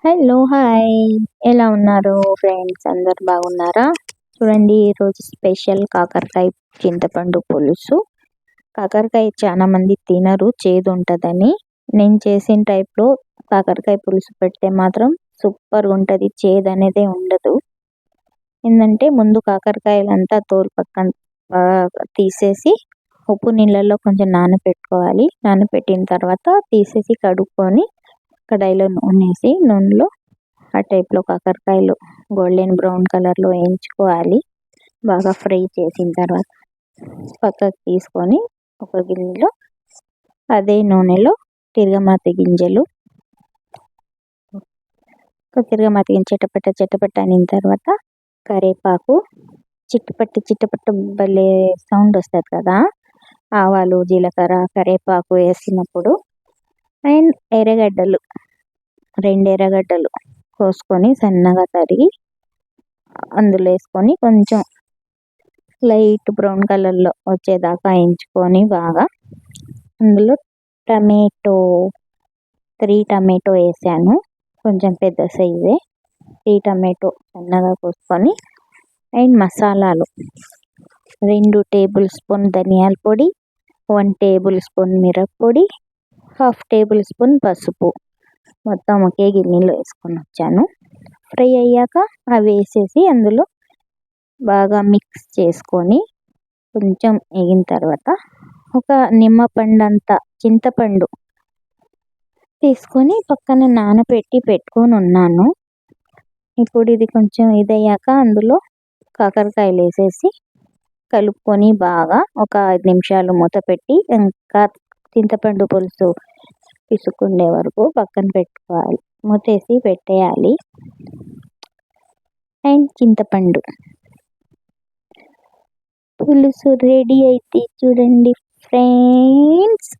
Hello! Hi! ఎలా ఉన్నారు friends? అందరూ బాగున్నారా? చూడండి ఈరోజు స్పెషల్ కాకరకాయ చింతపండు పులుసు. కాకరకాయ చాలా మంది తినరు, చేదుంటదని. నేను చేసిన టైప్‌లో కాకరకాయ పులుసు పెడితే మాత్రం సూపర్‌గా ఉంటది. చేదనేదే ఉండదు. ఏందంటే ముందు కాకరకాయలంతా తోలు పక్కన తీసేసి ఉప్పు నీళ్ళల్లో కొంచెం నానబెట్టుకోవాలి. నానబెట్టిన తర్వాత తీసేసి కడుక్కొని కడాయిలో నూనెలో ఆ టైప్‌లో కాకరకాయలు గోల్డెన్ బ్రౌన్ కలర్‌లో వేయించుకోవాలి. బాగా ఫ్రై చేసిన తర్వాత పక్కకు తీసుకొని ఒక గిన్నెలో అదే నూనెలో తిరగమాత గింజలు చిటపట అనిన తర్వాత కరివేపాకు చిటపట భలే సౌండ్ వస్తది కదా! ఆవాలు, జీలకర్ర, కరివేపాకు వేసినప్పుడు అండ్ ఎర్రగడ్డలు 2 ఎర్రగడ్డలు కోసుకొని సన్నగా తరిగి అందులో వేసుకొని కొంచెం లైట్ బ్రౌన్ కలర్‌లో వచ్చేదాకా వేయించుకొని బాగా అందులో 3 టమాటో వేసాను. కొంచెం పెద్ద సైజే 3 టమాటో సన్నగా కోసుకొని అండ్ మసాలాలు 2 టేబుల్ స్పూన్ ధనియాల పొడి, 1 టేబుల్ స్పూన్ మిరప్పొడి, 1/2 టేబుల్ స్పూన్ పసుపు మొత్తం ఒకే గిన్నెలో వేసుకొని వచ్చాను. ఫ్రై అయ్యాక అవి వేసేసి అందులో బాగా మిక్స్ చేసుకొని కొంచెం వేగిన తర్వాత ఒక నిమ్మపండంత చింతపండు తీసుకొని పక్కన నానబెట్టి పెట్టుకొని ఉన్నాను. ఇప్పుడు ఇది కొంచెం ఇదయ్యాక అందులో కాకరకాయలు వేసేసి కలుపుకొని బాగా ఒక 5 నిమిషాలు మూత పెట్టి ఇంకా చింతపండు పులుసు పిసుకుండే వరకు పక్కన పెట్టుకోవాలి. మూతేసి పెట్టేయాలి. అండ్ చింతపండు పులుసు రెడీ అయితే చూడండి ఫ్రెండ్స్.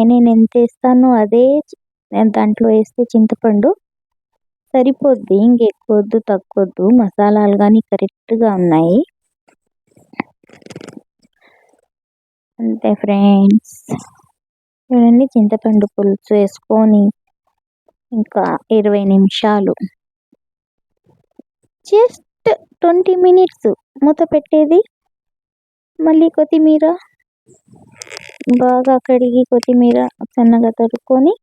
నేను ఎంత వేస్తానో అదే దాంట్లో వేస్తే చింతపండు సరిపోద్ది. ఇంకెక్కువద్దు తక్కువద్దు. మసాలాలు కానీ కరెక్ట్గా ఉన్నాయి. అంతే ఫ్రెండ్స్. చూడండి చింతపండు పులుసు వేసుకొని ఇంకా 20 నిమిషాలు జస్ట్ 20 మినిట్స్ మూత పెట్టేది. మళ్ళీ కొత్తిమీర బాగా కడిగి కొత్తిమీర సన్నగా తరుక్కొని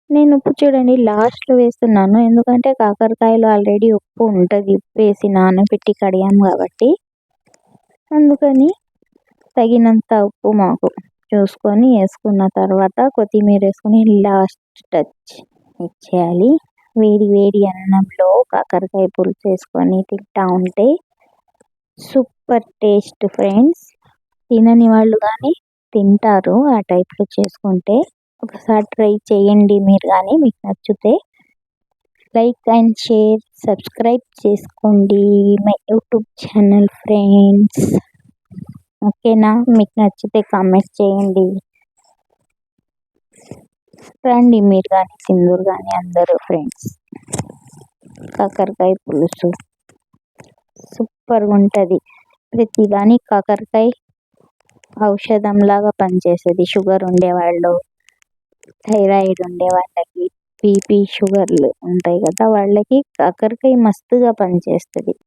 నేను ఉప్పు చూడండి లాస్ట్లో వేస్తున్నాను. ఎందుకంటే కాకరకాయలో ఆల్రెడీ ఉప్పు ఉంటుంది. ఉప్పు వేసి నానబెట్టి కడిగాం కాబట్టి అందుకని తగినంత ఉప్పు మాకు చూసుకొని వేసుకున్న తర్వాత కొత్తిమీర వేసుకొని లాస్ట్ టచ్ ఇచ్చేయాలి. వేడి అన్నంలో కాకరకాయ పులుసు వేసుకొని తింటా ఉంటే సూపర్ టేస్ట్ ఫ్రెండ్స్. తినని వాళ్ళు కానీ తింటారు ఆ టైప్లో చేసుకుంటే. ఒకసారి ట్రై చేయండి మీరు కానీ. మీకు నచ్చితే లైక్ అండ్ షేర్, సబ్స్క్రైబ్ చేసుకోండి మై యూట్యూబ్ ఛానల్ ఫ్రెండ్స్. ఓకేనా? మీకు నచ్చితే కామెంట్ చేయండి. రండి మీరు కానీ సింధూర్ కానీ అందరూ ఫ్రెండ్స్. కాకరకాయ పులుసు సూపర్గా ఉంటుంది. ప్రతిదానికి కాకరకాయ ఔషధంలాగా పనిచేస్తుంది. షుగర్ ఉండేవాళ్ళు, థైరాయిడ్ ఉండే వాళ్ళకి, బీపీ షుగర్లు ఉంటాయి కదా, వాళ్ళకి కాకరకాయ మస్తుగా పనిచేస్తుంది.